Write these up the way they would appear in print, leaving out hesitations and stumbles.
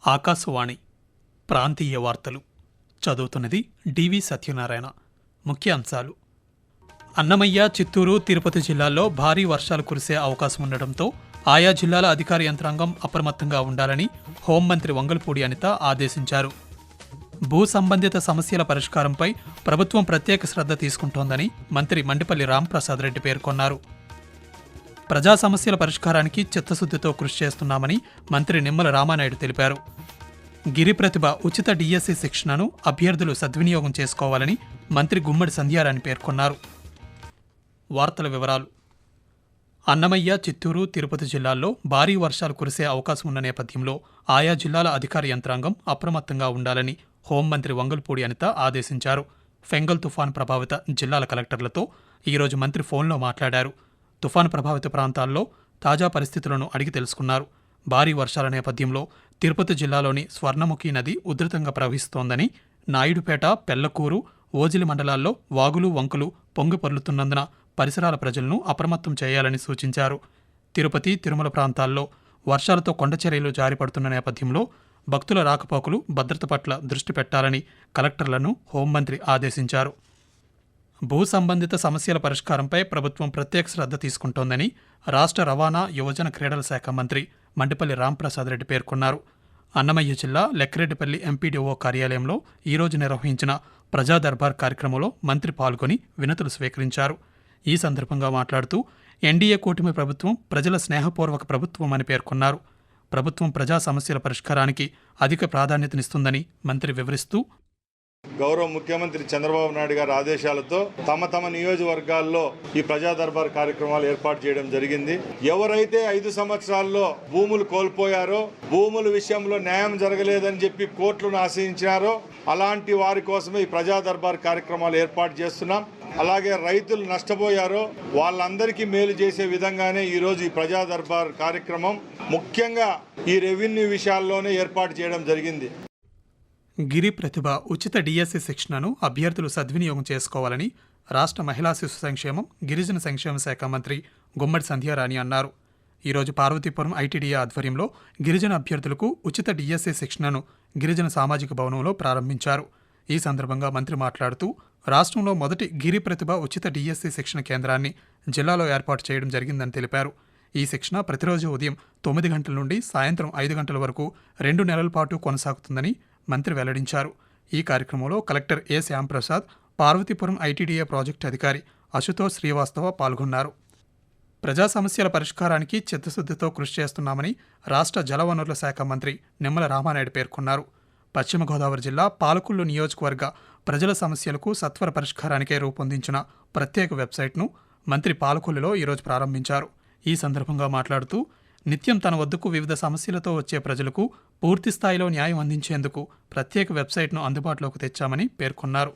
ఆకాశవాణి ప్రాంతీయ వార్తలు చదువుతున్నది డివి సత్యనారాయణ. ముఖ్య అంశాలు: అన్నమయ్య, చిత్తూరు, తిరుపతి జిల్లాల్లో భారీ వర్షాలు కురిసే అవకాశం ఉండడంతో ఆయా జిల్లాల అధికార యంత్రాంగం అప్రమత్తంగా ఉండాలని హోంమంత్రి వంగల్పూడి అనిత ఆదేశించారు. భూ సంబంధిత సమస్యల పరిష్కారంపై ప్రభుత్వం ప్రత్యేక శ్రద్ధ తీసుకుంటోందని మంత్రి మండిపల్లి రాంప్రసాద్ రెడ్డి పేర్కొన్నారు. ప్రజా సమస్యల పరిష్కారానికి చిత్తశుద్ధితో కృషి చేస్తున్నామని మంత్రి నిమ్మల రామానాయుడు తెలిపారు. గిరి ప్రతిభ ఉచిత డిఎస్సి శిక్షణను అభ్యర్థులు సద్వినియోగం చేసుకోవాలని మంత్రి గుమ్మడి సంధ్యారాణి పేర్కొన్నారు. వార్తల వివరాలు: అన్నమయ్య, చిత్తూరు, తిరుపతి జిల్లాల్లో భారీ వర్షాలు కురిసే అవకాశం ఉన్న నేపథ్యంలో ఆయా జిల్లాల అధికార యంత్రాంగం అప్రమత్తంగా ఉండాలని హోంమంత్రి వంగల్పూడి అనిత ఆదేశించారు. ఫెంగల్ తుఫాను ప్రభావిత జిల్లాల కలెక్టర్లతో ఈరోజు మంత్రి ఫోన్లో మాట్లాడారు. తుఫాను ప్రభావిత ప్రాంతాల్లో తాజా పరిస్థితులను అడిగి తెలుసుకున్నారు. భారీ వర్షాల నేపథ్యంలో తిరుపతి జిల్లాలోని స్వర్ణముఖి నది ఉధృతంగా ప్రవహిస్తోందని, నాయుడుపేట, పెళ్లకూరు, ఓజిలి మండలాల్లో వాగులు, వంకలు పొంగి పొర్లుతున్నందున పరిసరాల ప్రజలను అప్రమత్తం చేయాలని సూచించారు. తిరుపతి, తిరుమల ప్రాంతాల్లో వర్షాలతో కొండచర్యలు జారిపడుతున్న నేపథ్యంలో భక్తుల రాకపోకలు, భద్రత పట్ల దృష్టి పెట్టాలని కలెక్టర్లను హోంమంత్రి ఆదేశించారు. భూ సంబంధిత సమస్యల పరిష్కారంపై ప్రభుత్వం ప్రత్యేక శ్రద్ధ తీసుకుంటోందని రాష్ట్ర రవాణా, యువజన, క్రీడల శాఖ మంత్రి మండిపల్లి రాంప్రసాద్ రెడ్డి పేర్కొన్నారు. అన్నమయ్య జిల్లా లెక్కిరెడ్డిపల్లి ఎంపీడీఓ కార్యాలయంలో ఈరోజు నిర్వహించిన ప్రజా దర్బార్ కార్యక్రమంలో మంత్రి పాల్గొని వినతులు స్వీకరించారు. ఈ సందర్భంగా మాట్లాడుతూ ఎన్డీఏ కూటమి ప్రభుత్వం ప్రజల స్నేహపూర్వక ప్రభుత్వం అని పేర్కొన్నారు. ప్రభుత్వం ప్రజా సమస్యల పరిష్కారానికి అధిక ప్రాధాన్యతనిస్తుందని మంత్రి వివరిస్తూ, గౌరవ ముఖ్యమంత్రి చంద్రబాబు నాయుడు గారి ఆదేశాలతో తమ నియోజకవర్గాల్లో ఈ ప్రజా దర్బార్ కార్యక్రమాలు ఏర్పాటు చేయడం జరిగింది. ఎవరైతే 5 సంవత్సరాల్లో భూములు కోల్పోయారో, భూముల విషయంలో న్యాయం జరగలేదని చెప్పి కోర్టులను ఆశ్రయించారో అలాంటి వారి కోసమే ఈ ప్రజా దర్బార్ కార్యక్రమాలు ఏర్పాటు చేస్తున్నాం. అలాగే రైతులు నష్టపోయారో వాళ్ళందరికీ మేలు చేసే విధంగానే ఈరోజు ఈ ప్రజా దర్బార్ కార్యక్రమం ముఖ్యంగా ఈ రెవెన్యూ విషయాల్లోనే ఏర్పాటు చేయడం జరిగింది. గిరి ప్రతిభ ఉచిత డిఎస్సి శిక్షణను అభ్యర్థులు సద్వినియోగం చేసుకోవాలని రాష్ట్ర మహిళా శిశు సంక్షేమం, గిరిజన సంక్షేమ శాఖ మంత్రి గుమ్మడి సంధ్యారాణి అన్నారు. ఈరోజు పార్వతీపురం ఐటీడీఏ ఆధ్వర్యంలో గిరిజన అభ్యర్థులకు ఉచిత డిఎస్సి శిక్షణను గిరిజన సామాజిక భవనంలో ప్రారంభించారు. ఈ సందర్భంగా మంత్రి మాట్లాడుతూ, రాష్ట్రంలో మొదటి గిరి ప్రతిభ ఉచిత డిఎస్సి శిక్షణ కేంద్రాన్ని జిల్లాలో ఏర్పాటు చేయడం జరిగిందని తెలిపారు. ఈ శిక్షణ ప్రతిరోజు ఉదయం 9 గంటల నుండి సాయంత్రం 5 గంటల వరకు 2 నెలల పాటు కొనసాగుతుందని మంత్రి వెల్లడించారు. ఈ కార్యక్రమంలో కలెక్టర్ ఏ శ్యాంప్రసాద్, పార్వతీపురం ఐటీడీఏ ప్రాజెక్టు అధికారి అశుతోష్ శ్రీవాస్తవ పాల్గొన్నారు. ప్రజా సమస్యల పరిష్కారానికి చిత్తశుద్ధితో కృషి చేస్తున్నామని రాష్ట్ర జలవనరుల శాఖ మంత్రి నిమ్మల రామానాయుడు పేర్కొన్నారు. పశ్చిమ గోదావరి జిల్లా పాలకులు నియోజకవర్గ ప్రజల సమస్యలకు సత్వర పరిష్కారానికే రూపొందించిన ప్రత్యేక వెబ్సైట్ను మంత్రి పాలకొల్లులో ఈరోజు ప్రారంభించారు. ఈ సందర్భంగా మాట్లాడుతూ, నిత్యం తన వద్దకు వివిధ సమస్యలతో వచ్చే ప్రజలకు పూర్తి స్థాయిలో న్యాయం అందించేందుకు ప్రత్యేక వెబ్సైట్ను అందుబాటులోకి తెచ్చామని పేర్కొన్నారు.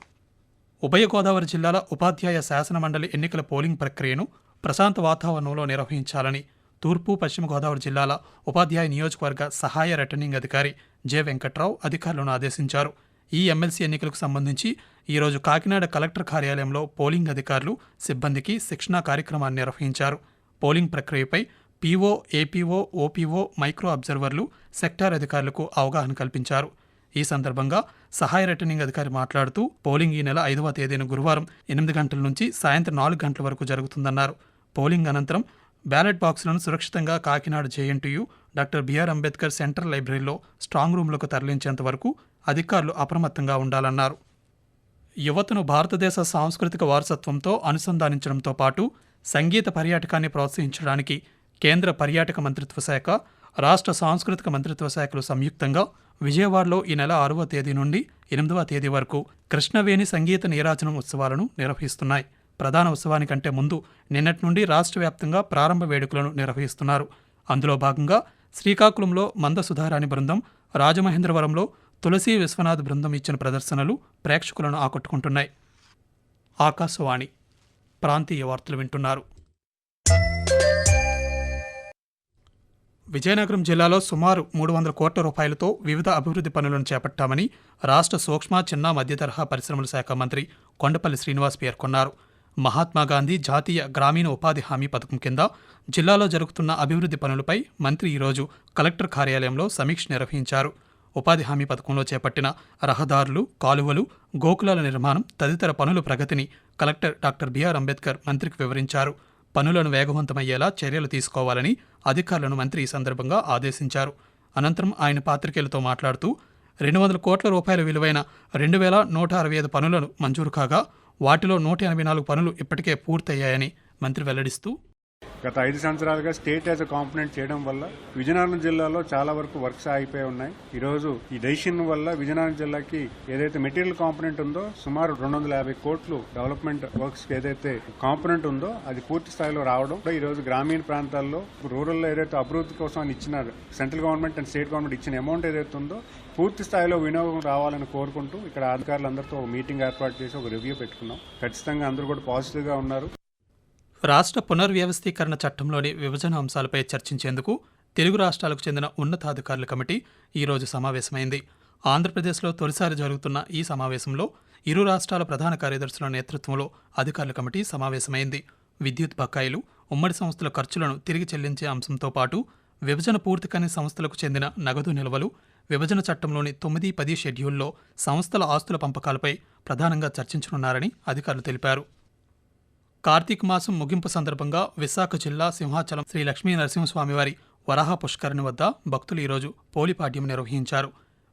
ఉభయ గోదావరి జిల్లాల ఉపాధ్యాయ శాసనమండలి ఎన్నికల పోలింగ్ ప్రక్రియను ప్రశాంత వాతావరణంలో నిర్వహించాలని తూర్పు, పశ్చిమ గోదావరి జిల్లాల ఉపాధ్యాయ నియోజకవర్గ సహాయ రిటర్నింగ్ అధికారి జె వెంకట్రావు అధికారులను ఆదేశించారు. ఈ ఎమ్మెల్సీ ఎన్నికలకు సంబంధించి ఈరోజు కాకినాడ కలెక్టర్ కార్యాలయంలో పోలింగ్ అధికారులు, సిబ్బందికి శిక్షణా కార్యక్రమాన్ని నిర్వహించారు. పోలింగ్ ప్రక్రియపై పీఓ, ఏపీఓ, ఓపీఓ, మైక్రో అబ్జర్వర్లు, సెక్టార్ అధికారులకు అవగాహన కల్పించారు. ఈ సందర్భంగా సహాయ రిటర్నింగ్ అధికారి మాట్లాడుతూ, పోలింగ్ ఈ నెల 5వ తేదీన గురువారం 8 గంటల నుంచి సాయంత్రం 4 గంటల వరకు జరుగుతుందన్నారు. పోలింగ్ అనంతరం బ్యాలెట్ బాక్సులను సురక్షితంగా Kakinada JNTU, doctor BR Ambedkar central లైబ్రరీలో స్ట్రాంగ్ రూమ్లకు తరలించేంత వరకు అధికారులు అప్రమత్తంగా ఉండాలన్నారు. యువతను భారతదేశ సాంస్కృతిక వారసత్వంతో అనుసంధానించడంతో పాటు సంగీత పర్యాటకాన్ని ప్రోత్సహించడానికి కేంద్ర పర్యాటక మంత్రిత్వ శాఖ, రాష్ట్ర సాంస్కృతిక మంత్రిత్వ శాఖలు సంయుక్తంగా విజయవాడలో ఈ నెల 6వ తేదీ నుండి 8వ తేదీ వరకు కృష్ణవేణి సంగీత నీరాజనం ఉత్సవాలను నిర్వహిస్తున్నాయి. ప్రధాన ఉత్సవానికంటే ముందు నిన్నటి నుండి రాష్ట్ర వ్యాప్తంగా ప్రారంభ వేడుకలను నిర్వహిస్తున్నారు. అందులో భాగంగా శ్రీకాకుళంలో మంద సుధారాణి బృందం, రాజమహేంద్రవరంలో తులసి విశ్వనాథ్ బృందం ఇచ్చిన ప్రదర్శనలు ప్రేక్షకులను ఆకట్టుకుంటున్నాయి. ఆకాశవాణి ప్రాంతీయ వార్తలు వింటున్నారు. విజయనగరం జిల్లాలో సుమారు 300 కోట్ల రూపాయలతో వివిధ అభివృద్ధి పనులను చేపట్టామని రాష్ట్ర సూక్ష్మ, చిన్న, మధ్యతరహా పరిశ్రమల శాఖ మంత్రి కొండపల్లి శ్రీనివాస్ పేర్కొన్నారు. మహాత్మాగాంధీ జాతీయ గ్రామీణ ఉపాధి హామీ పథకం కింద జిల్లాలో జరుగుతున్న అభివృద్ధి పనులపై మంత్రి ఈరోజు కలెక్టర్ కార్యాలయంలో సమీక్ష నిర్వహించారు. ఉపాధి హామీ పథకంలో చేపట్టిన రహదారులు, కాలువలు, గోకులాల నిర్మాణం తదితర పనుల ప్రగతిని కలెక్టర్ డాక్టర్ బిఆర్ అంబేద్కర్ మంత్రికి వివరించారు. పనులను వేగవంతమయ్యేలా చర్యలు తీసుకోవాలని అధికారులను మంత్రి ఈ సందర్భంగా ఆదేశించారు. అనంతరం ఆయన పాత్రికేయులతో మాట్లాడుతూ 200 కోట్ల రూపాయల విలువైన 2165 పనులను మంజూరు కాగా వాటిలో 184 పనులు ఇప్పటికే పూర్తయ్యాయని మంత్రి వెల్లడిస్తూ, గత 5 సంవత్సరాలుగా స్టేట్ యాజ్ అ కాంపోనెంట్ చేయడం వల్ల విజయనగరం జిల్లాలో చాలా వరకు వర్క్స్ ఆగిపోయి ఉన్నాయి. ఈ రోజు ఈ డెసిషన్ వల్ల విజయనగరం జిల్లాకి ఏదైతే మెటీరియల్ కాంపోనెంట్ ఉందో సుమారు 250 కోట్లు డెవలప్మెంట్ వర్క్స్ ఏదైతే కాంపోనెంట్ ఉందో అది పూర్తి స్థాయిలో రావడం, ఈ రోజు గ్రామీణ ప్రాంతాల్లో రూరల్లో ఏదైతే అభివృద్ధి కోసం అని ఇచ్చిన central government and state government ఇచ్చిన అమౌంట్ ఏదైతే ఉందో పూర్తి స్థాయిలో వినియోగం రావాలని కోరుకుంటూ ఇక్కడ అధికారులందరితో ఒక మీటింగ్ ఏర్పాటు చేసి ఒక రివ్యూ పెట్టుకున్నాం. ఖచ్చితంగా అందరూ కూడా పాజిటివ్ గా ఉన్నారు. రాష్ట్ర పునర్వ్యవస్థీకరణ చట్టంలోని విభజన అంశాలపై చర్చించేందుకు తెలుగు రాష్ట్రాలకు చెందిన ఉన్నతాధికారుల కమిటీ ఈరోజు సమావేశమైంది. ఆంధ్రప్రదేశ్లో తొలిసారి జరుగుతున్న ఈ సమావేశంలో ఇరు రాష్ట్రాల ప్రధాన కార్యదర్శుల నేతృత్వంలో అధికారుల కమిటీ సమావేశమైంది. విద్యుత్ బకాయిలు, ఉమ్మడి సంస్థల ఖర్చులను తిరిగి చెల్లించే అంశంతో పాటు విభజన పూర్తి కాని సంస్థలకు చెందిన నగదు నిల్వలు, విభజన చట్టంలోని 9, 10 షెడ్యూల్లో సంస్థల ఆస్తుల పంపకాలపై ప్రధానంగా చర్చించనున్నారని అధికారులు తెలిపారు. కార్తీక మాసం ముగింపు సందర్భంగా విశాఖ జిల్లా సింహాచలం శ్రీ లక్ష్మీ నరసింహస్వామివారి వరాహ పుష్కరిణి వద్ద భక్తులు ఈరోజు పోలిపాడ్యం నిర్వహించారు.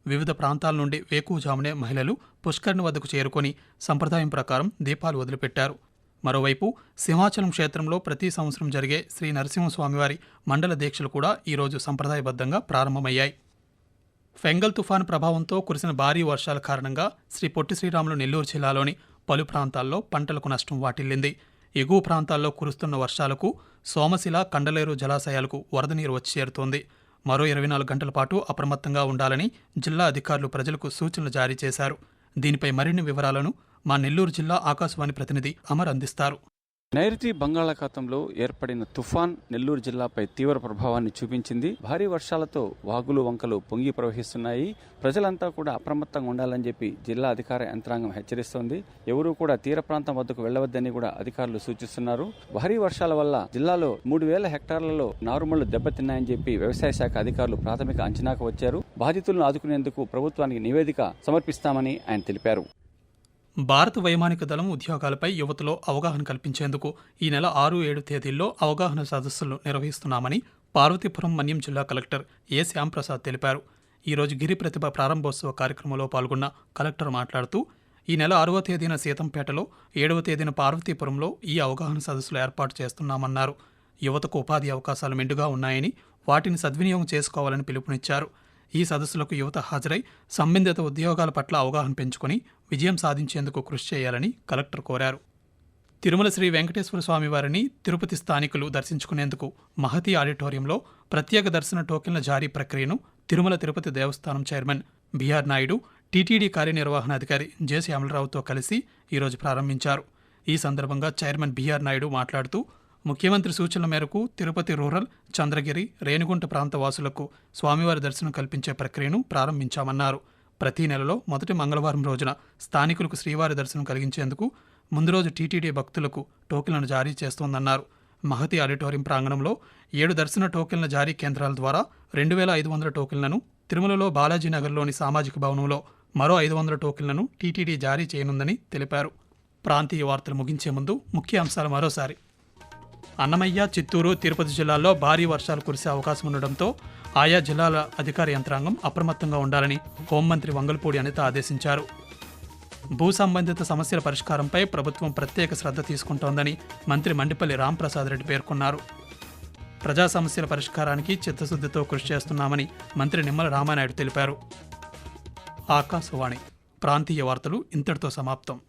వివిధ ప్రాంతాల నుండి వేకువజామునే మహిళలు పుష్కరిణి వద్దకు చేరుకొని సంప్రదాయం ప్రకారం దీపాలు వదిలిపెట్టారు. మరోవైపు సింహాచలం క్షేత్రంలో ప్రతి సంవత్సరం జరిగే శ్రీ నరసింహస్వామివారి మండల దీక్షలు కూడా ఈరోజు సంప్రదాయబద్ధంగా ప్రారంభమయ్యాయి. ఫెంగల్ తుఫాను ప్రభావంతో కురిసిన భారీ వర్షాల కారణంగా శ్రీ పొట్టి శ్రీరాములు నెల్లూరు జిల్లాలోని పలు ప్రాంతాల్లో పంటలకు నష్టం వాటిల్లింది. ఎగువ ప్రాంతాల్లో కురుస్తున్న వర్షాలకు సోమశిల, కండలేరు జలాశయాలకు వరద నీరు వచ్చి చేరుతోంది. మరో 24 గంటల పాటు అప్రమత్తంగా ఉండాలని జిల్లా అధికారులు ప్రజలకు సూచనలు జారీ చేశారు. దీనిపై మరిన్ని వివరాలను మా నెల్లూరు జిల్లా ఆకాశవాణి ప్రతినిధి అమర్ అందిస్తారు. నైరుతి బంగాళాఖాతంలో ఏర్పడిన తుఫాన్ నెల్లూరు జిల్లాపై తీవ్ర ప్రభావాన్ని చూపించింది. భారీ వర్షాలతో వాగులు, వంకలు పొంగి ప్రవహిస్తున్నాయి. ప్రజలంతా కూడా అప్రమత్తంగా ఉండాలని చెప్పి జిల్లా అధికార యంత్రాంగం హెచ్చరిస్తోంది. ఎవరూ కూడా తీర ప్రాంతం వద్దకు వెళ్లవద్దని కూడా అధికారులు సూచిస్తున్నారు. భారీ వర్షాల వల్ల జిల్లాలో 3000 హెక్టార్లలో నారుమళ్లు దెబ్బతిన్నాయని చెప్పి వ్యవసాయ శాఖ అధికారులు ప్రాథమిక అంచనాకు వచ్చారు. బాధితులను ఆదుకునేందుకు ప్రభుత్వానికి నివేదిక సమర్పిస్తామని ఆయన తెలిపారు. భారత వైమానిక దళం ఉద్యోగాలపై యువతలో అవగాహన కల్పించేందుకు ఈ నెల 6, 7 తేదీల్లో అవగాహన సదస్సులు నిర్వహిస్తున్నామని పార్వతీపురం మన్యం జిల్లా కలెక్టర్ ఏ శ్యాంప్రసాద్ తెలిపారు. ఈరోజు గిరి ప్రతిభ ప్రారంభోత్సవ కార్యక్రమంలో పాల్గొన్న కలెక్టర్ మాట్లాడుతూ ఈ నెల 6వ తేదీన సీతంపేటలో, 7వ తేదీన పార్వతీపురంలో ఈ అవగాహన సదస్సులు ఏర్పాటు చేస్తున్నామన్నారు. యువతకు ఉపాధి అవకాశాలు మెండుగా ఉన్నాయని వాటిని సద్వినియోగం చేసుకోవాలని పిలుపునిచ్చారు. ఈ సదస్సులకు యువత హాజరై సంబంధిత ఉద్యోగాల పట్ల అవగాహన పెంచుకుని విజయం సాధించేందుకు కృషి చేయాలని కలెక్టర్ కోరారు. తిరుమల శ్రీ వెంకటేశ్వర స్వామివారిని తిరుపతి స్థానికులు దర్శించుకునేందుకు మహతి ఆడిటోరియంలో ప్రత్యేక దర్శన టోకెన్ల జారీ ప్రక్రియను తిరుమల తిరుపతి దేవస్థానం చైర్మన్ బిఆర్ నాయుడు, టీటీడీ కార్యనిర్వహణాధికారి జె శ్యామలరావుతో కలిసి ఈరోజు ప్రారంభించారు. ఈ సందర్భంగా చైర్మన్ బిఆర్ నాయుడు మాట్లాడుతూ ముఖ్యమంత్రి సూచనల మేరకు తిరుపతి రూరల్, చంద్రగిరి, రేణిగుంట ప్రాంత వాసులకు స్వామివారి దర్శనం కల్పించే ప్రక్రియను ప్రారంభించామన్నారు. ప్రతి నెలలో మొదటి మంగళవారం రోజున స్థానికులకు శ్రీవారి దర్శనం కలిగించేందుకు ముందు రోజు టీటీడీ భక్తులకు టోకెన్లను జారీ చేస్తోందన్నారు. మహతి ఆడిటోరియం ప్రాంగణంలో 7 దర్శన టోకెన్ల జారీ కేంద్రాల ద్వారా 2500 టోకెన్లను, తిరుమలలో బాలాజీనగర్లోని సామాజిక భవనంలో మరో 500 టోకెన్లను టీటీడీ జారీ చేయనుందని తెలిపారు. ప్రాంతీయ వార్తలు ముగించే ముందు ముఖ్య అంశాలు మరోసారి. అన్నమయ్య, చిత్తూరు, తిరుపతి జిల్లాల్లో భారీ వర్షాలు కురిసే అవకాశం ఉండడంతో ఆయా జిల్లాల అధికార యంత్రాంగం అప్రమత్తంగా ఉండాలని హోంమంత్రి వంగల్పూడి అనిత ఆదేశించారు. భూ సంబంధిత సమస్యల పరిష్కారంపై ప్రభుత్వం ప్రత్యేక శ్రద్ధ తీసుకుంటోందని మంత్రి మండిపల్లి రాంప్రసాద్ రెడ్డి పేర్కొన్నారు. ప్రజా సమస్యల పరిష్కారానికి చిత్తశుద్ధితో కృషి చేస్తున్నామని మంత్రి నిమ్మల రామానాయుడు తెలిపారు. ఆకాశవాణి ప్రాంతీయ వార్తలు ఇంతటితో సమాప్తం.